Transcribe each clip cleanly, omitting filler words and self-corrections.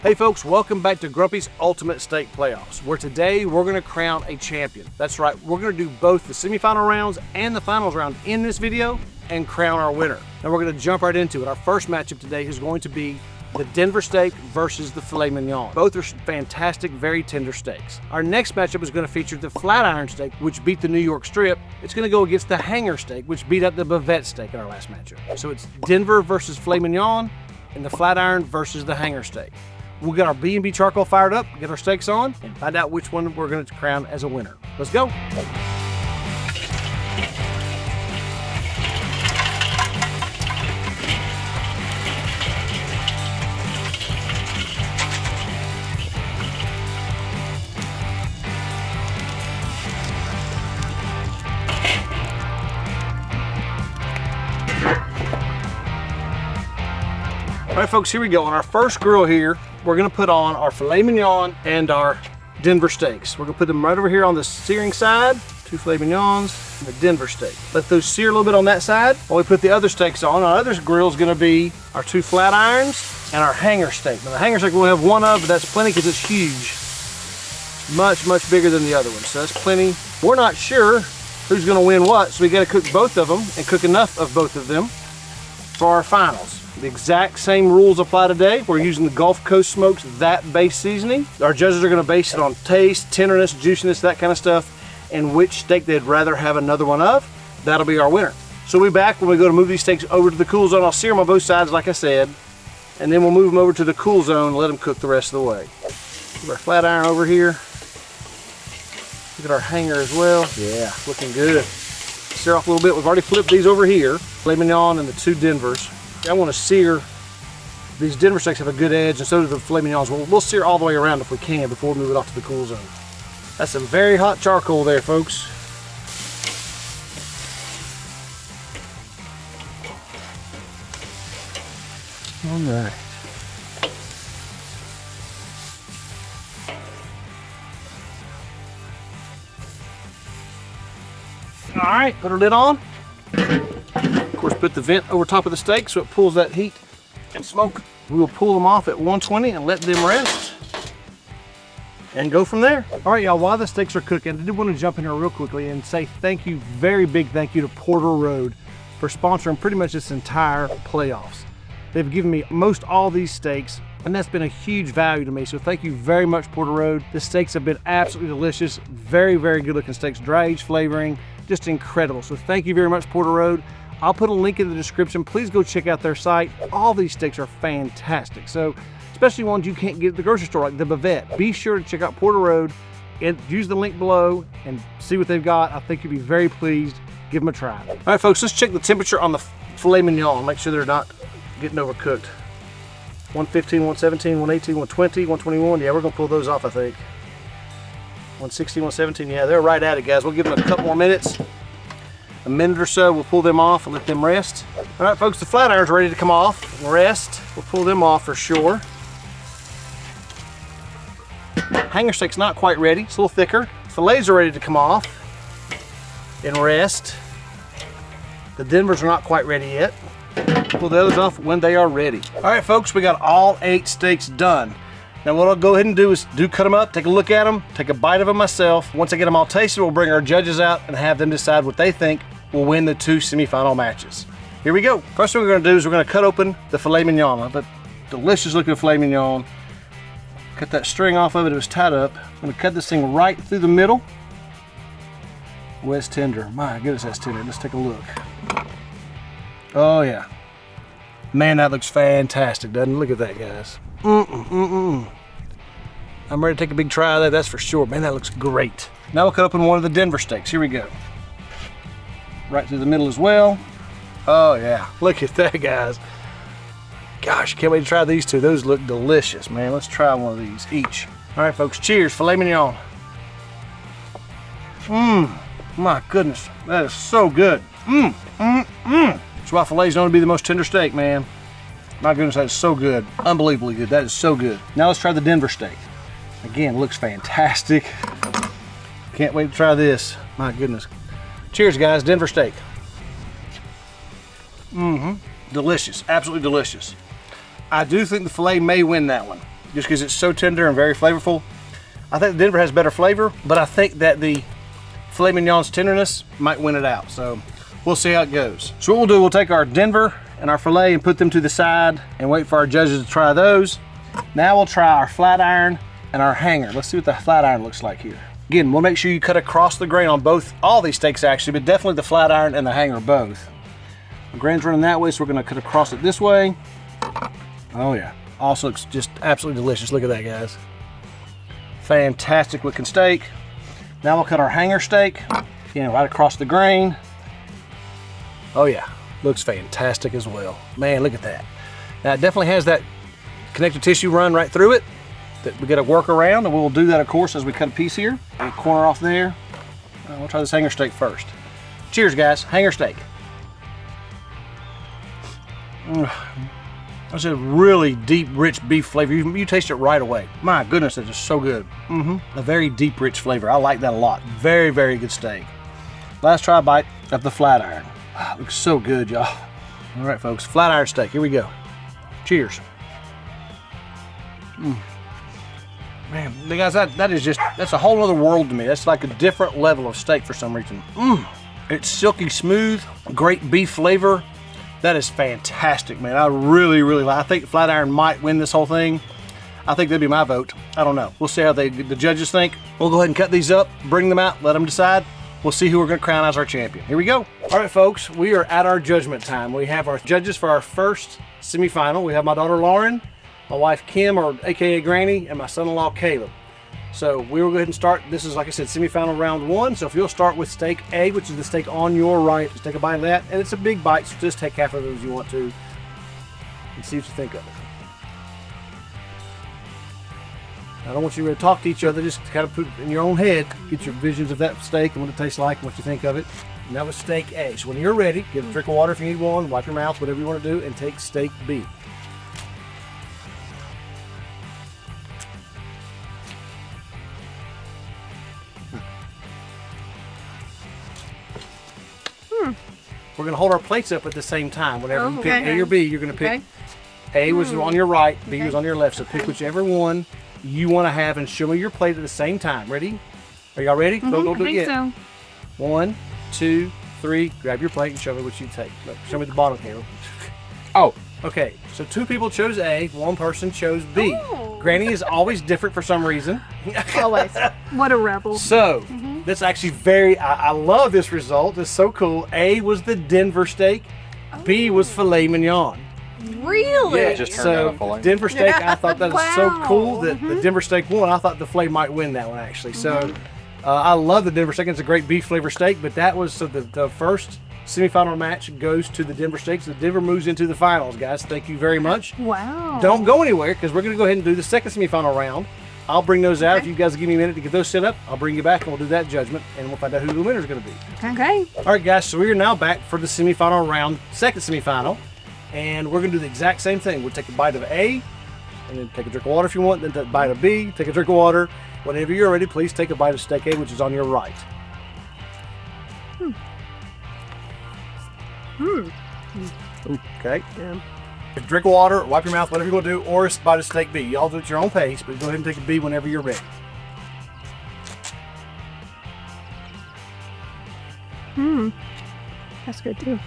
Hey folks, welcome back to Grumpy's Ultimate Steak Playoffs, where today we're going to crown a champion. That's right, we're going to do both the semifinal rounds and the finals round in this video and crown our winner. Now we're going to jump right into it. Our first matchup today is going to be the Denver steak versus the Filet Mignon. Both are fantastic, very tender steaks. Our next matchup is going to feature the flat iron steak, which beat the New York strip. It's going to go against the hanger steak, which beat up the bavette steak in our last matchup. So it's Denver versus Filet Mignon and the flat iron versus the hanger steak. We'll get our B&B charcoal fired up, get our steaks on, and find out which one we're going to crown as a winner. Let's go. All right, folks, here we go. On our first grill here, we're gonna put on our filet mignon and our Denver steaks. We're gonna put them right over here on the searing side, 2 filet mignons and the Denver steak. Let those sear a little bit on that side while we put the other steaks on. Our other grill is gonna be our 2 flat irons and our hanger steak. Now the hanger steak we'll have one of, but that's plenty because it's huge. Much, much bigger than the other one, so that's plenty. We're not sure who's gonna win what, so we gotta cook both of them and cook enough of both of them for our finals. The exact same rules apply today. We're using the Gulf Coast Smokes That base seasoning. Our judges are gonna base it on taste, tenderness, juiciness, that kind of stuff, and which steak they'd rather have another one of. That'll be our winner. So we'll be back when we go to move these steaks over to the cool zone. I'll sear them on both sides like I said, and then we'll move them over to the cool zone and let them cook the rest of the way. Put our flat iron over here. Look at our hanger as well. Yeah, looking good. Sear off a little bit. We've already flipped these over here. Filet mignon and the 2 Denvers. I want to sear, these Denver steaks have a good edge, and so do the filet mignons. We'll sear all the way around if we can before we move it off to the cool zone. That's some very hot charcoal there, folks. All right. All right, put our lid on. Of course, put the vent over top of the steak so it pulls that heat and smoke. We will pull them off at 120 and let them rest and go from there. All right, y'all, while the steaks are cooking, I did want to jump in here real quickly and say thank you, very big thank you to Porter Road for sponsoring pretty much this entire playoffs. They've given me most all these steaks, and that's been a huge value to me. So thank you very much, Porter Road. The steaks have been absolutely delicious. Very, very good looking steaks, dry aged flavoring, just incredible. So thank you very much, Porter Road. I'll put a link in the description. Please go check out their site. All these steaks are fantastic. So, especially ones you can't get at the grocery store, like the bavette. Be sure to check out Porter Road and use the link below and see what they've got. I think you'll be very pleased. Give them a try. All right, folks, let's check the temperature on the filet mignon. Make sure they're not getting overcooked. 115, 117, 118, 120, 121. Yeah, we're gonna pull those off, I think. 116, 117. Yeah, they're right at it, guys. We'll give them a couple more minutes. A minute or so, we'll pull them off and let them rest. All right, folks, the flat irons are ready to come off and rest. We'll pull them off for sure. Hanger steak's not quite ready, it's a little thicker. Fillets are ready to come off and rest. The Denvers are not quite ready yet. Pull the others off when they are ready. All right, folks, we got all 8 steaks done. Now what I'll go ahead and do is cut them up, take a look at them, take a bite of them myself. Once I get them all tasted, we'll bring our judges out and have them decide what they think will win the 2 semifinal matches. Here we go. First thing we're gonna do is we're gonna cut open the filet mignon. That delicious looking filet mignon. Cut that string off of it, it was tied up. I'm gonna cut this thing right through the middle. Oh, it's tender. My goodness, that's tender. Let's take a look. Oh yeah. Man, that looks fantastic, doesn't it? Look at that, guys. I'm ready to take a big try of that, that's for sure. Man, that looks great. Now we'll cut open one of the Denver steaks. Here we go. Right through the middle as well. Oh yeah, look at that, guys. Gosh, can't wait to try these 2. Those look delicious, man. Let's try one of these each. All right, folks, cheers, filet mignon. My goodness, that is so good. That's why filet's known to be the most tender steak, man. My goodness, that is so good. Unbelievably good, that is so good. Now let's try the Denver steak. Again, looks fantastic. Can't wait to try this, my goodness. Cheers, guys, Denver steak. Delicious, absolutely delicious. I do think the filet may win that one. just because it's so tender and very flavorful. I think the Denver has better flavor, but I think that the filet mignon's tenderness might win it out. So we'll see how it goes. So what we'll do, we'll take our Denver and our filet and put them to the side and wait for our judges to try those. Now we'll try our flat iron and our hanger. Let's see what the flat iron looks like here. Again, we'll make sure you cut across the grain on all these steaks actually, but definitely the flat iron and the hanger both. The grain's running that way, so we're gonna cut across it this way. Oh yeah, also looks just absolutely delicious. Look at that, guys. Fantastic looking steak. Now we'll cut our hanger steak, again, right across the grain. Oh yeah, looks fantastic as well. Man, look at that. Now it definitely has that connective tissue run right through it that we got to work around, and we'll do that, of course, as we cut a piece here. And corner off there. We'll try this hanger steak first. Cheers, guys. Hanger steak. That's a really deep, rich beef flavor. You taste it right away. My goodness, it is so good. A very deep, rich flavor. I like that a lot. Very, very good steak. Last try bite of the flat iron. Looks so good, y'all. All right, folks, flat iron steak. Here we go. Cheers. Man, guys, that's a whole other world to me. That's like a different level of steak for some reason. It's silky smooth, great beef flavor. That is fantastic, man. I really, really like. I think flat iron might win this whole thing. I think that'd be my vote. I don't know. We'll see how the judges think. We'll go ahead and cut these up, bring them out, let them decide. We'll see who we're gonna crown as our champion. Here we go. All right, folks, we are at our judgment time. We have our judges for our first semifinal. We have my daughter Lauren, my wife Kim, or AKA Granny, and my son-in-law Caleb. So we will go ahead and start. This is, like I said, semifinal round 1. So if you'll start with steak A, which is the steak on your right, just take a bite of that. And it's a big bite, so just take half of it if you want to and see what you think of it. I don't want you to talk to each other, just kind of put it in your own head, get your visions of that steak and what it tastes like and what you think of it. And that was steak A. So when you're ready, get a drink of water if you need one, wipe your mouth, whatever you want to do, and take steak B. We're going to hold our plates up at the same time. Whenever you pick A or B, you're going to pick A was on your right, B was on your left. So pick whichever one you want to have and show me your plate at the same time. Ready? Are y'all ready? Don't do it yet. So. 1, 2, 3. Grab your plate and show me what you take. Look, show me the bottom, Caleb. Oh, okay. So 2 people chose A, 1 person chose B. Oh. Granny is always different for some reason. Always. What a rebel. So, that's actually I love this result. It's so cool. A was the Denver steak. B was filet mignon. Really? Yeah, just so Denver steak, I thought that was so cool that the Denver steak won. I thought the filet might win that one actually. So I love the Denver steak. It's a great beef flavor steak, but that was the first semifinal match goes to the Denver steak. So Denver moves into the finals, guys. Thank you very much. Wow. Don't go anywhere because we're going to go ahead and do the second semifinal round. I'll bring those out. If you guys give me a minute to get those set up, I'll bring you back and we'll do that judgment and we'll find out who the winner is going to be. Okay. All right, guys, so we are now back for the semifinal round, second semifinal, and we're going to do the exact same thing. We'll take a bite of A, and then take a drink of water if you want, then take a bite of B, take a drink of water. Whenever you're ready, please take a bite of steak A, which is on your right. Okay. Yeah. Drink of water, wipe your mouth, whatever you want to do, or a bite of steak B. Y'all do it at your own pace, but go ahead and take a B whenever you're ready. That's good too.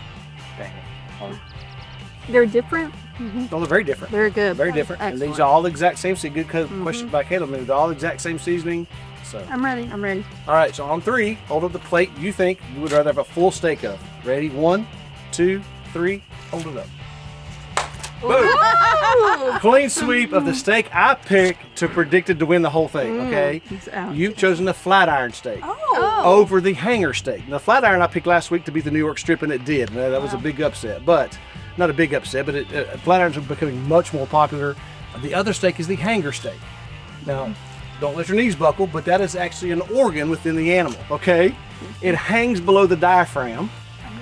Dang it. They're different? No, they're very different. Very good. Very different. Excellent. And these are all the exact same. So good question by Caleb. They're all the exact same seasoning. So I'm ready. I'm ready. all right, so on 3, hold up the plate you think you would rather have a full steak of. Ready? 1, 2, 3, hold it up. Boom! Clean sweep of the steak I picked to predicted to win the whole thing, okay? You've chosen the flat iron steak over the hanger steak. Now, the flat iron I picked last week to beat the New York strip, and it did. Now, that was a big upset, but not a big upset, but flat irons are becoming much more popular. The other steak is the hanger steak. Now, don't let your knees buckle, but that is actually an organ within the animal, okay? It hangs below the diaphragm.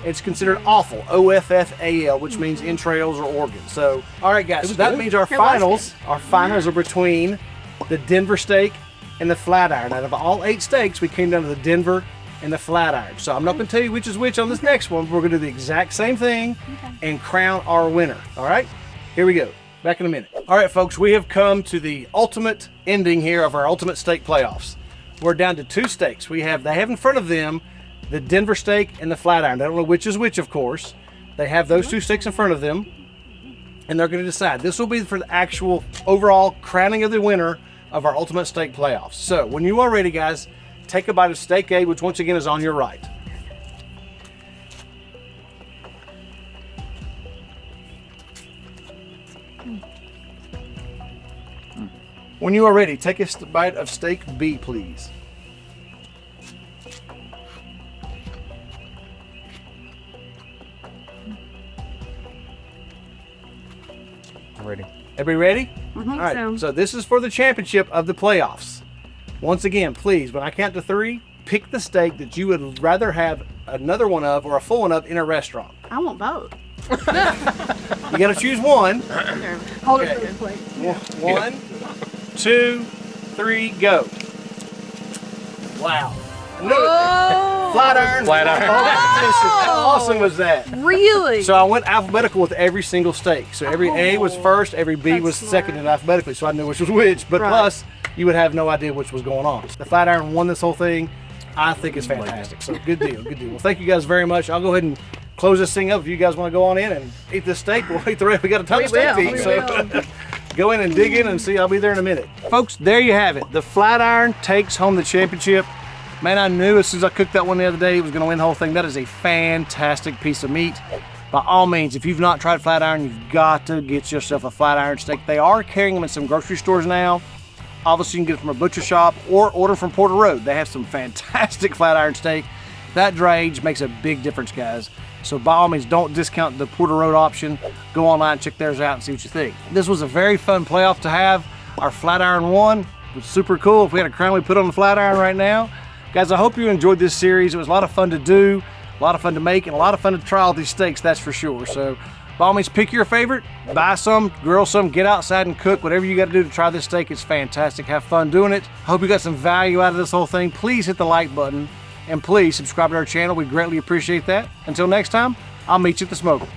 It's considered offal, O-F-F-A-L, which means entrails or organs. So, all right, guys, so that means our finals are between the Denver steak and the flat iron. Out of all 8 steaks, we came down to the Denver and the flat iron. So I'm not going to tell you which is which on this next one. We're going to do the exact same thing and crown our winner. All right, here we go. Back in a minute. All right, folks, we have come to the ultimate ending here of our ultimate steak playoffs. We're down to 2 steaks. They have in front of them the Denver steak and the flat iron. They don't know which is which, of course. They have those 2 steaks in front of them, and they're going to decide. This will be for the actual overall crowning of the winner of our ultimate steak playoffs. So when you are ready, guys, take a bite of steak A, which once again is on your right. When you are ready, take a bite of steak B, please. I'm ready. Everybody ready? I think All right, so. so this is for the championship of the playoffs. Once again, please, when I count to 3, pick the steak that you would rather have another one of or a full one of in a restaurant. I won't vote. You got to choose one. Hold Okay. it for the plate. 1, 2, 3, go. Wow. I knew it. Oh, Flat iron. Flat iron. How awesome was that? really? So I went alphabetical with every single steak. So every A was Oh, first, every B that's was smart. second and alphabetically, so I knew which was which. But Right. plus, you would have no idea which was going on. The flat iron won this whole thing. I think it's fantastic. So good deal, good deal. Well, thank you guys very much. I'll go ahead and close this thing up. If you guys want to go on in and eat this steak, we'll eat the rest. We got a ton of steak to eat. We So will. go in and dig in and see. I'll be there in a minute. Folks, there you have it. The flat iron takes home the championship. Man, I knew as soon as I cooked that one the other day, it was going to win the whole thing. That is a fantastic piece of meat. By all means, if you've not tried flat iron, you've got to get yourself a flat iron steak. They are carrying them in some grocery stores now. Obviously, you can get it from a butcher shop or order from Porter Road. They have some fantastic flat iron steak. That dry age makes a big difference, guys. So by all means, don't discount the Porter Road option. Go online, check theirs out, and see what you think. This was a very fun playoff to have. Our flat iron won. It was super cool. If we had a crown, we put on the flat iron right now. Guys, I hope you enjoyed this series. It was a lot of fun to do, a lot of fun to make, and a lot of fun to try all these steaks, that's for sure. So by all means, pick your favorite, buy some, grill some, get outside and cook. Whatever you got to do to try this steak, it's fantastic. Have fun doing it. Hope you got some value out of this whole thing. Please hit the like button, and please subscribe to our channel. We greatly appreciate that. Until next time, I'll meet you at the smoker.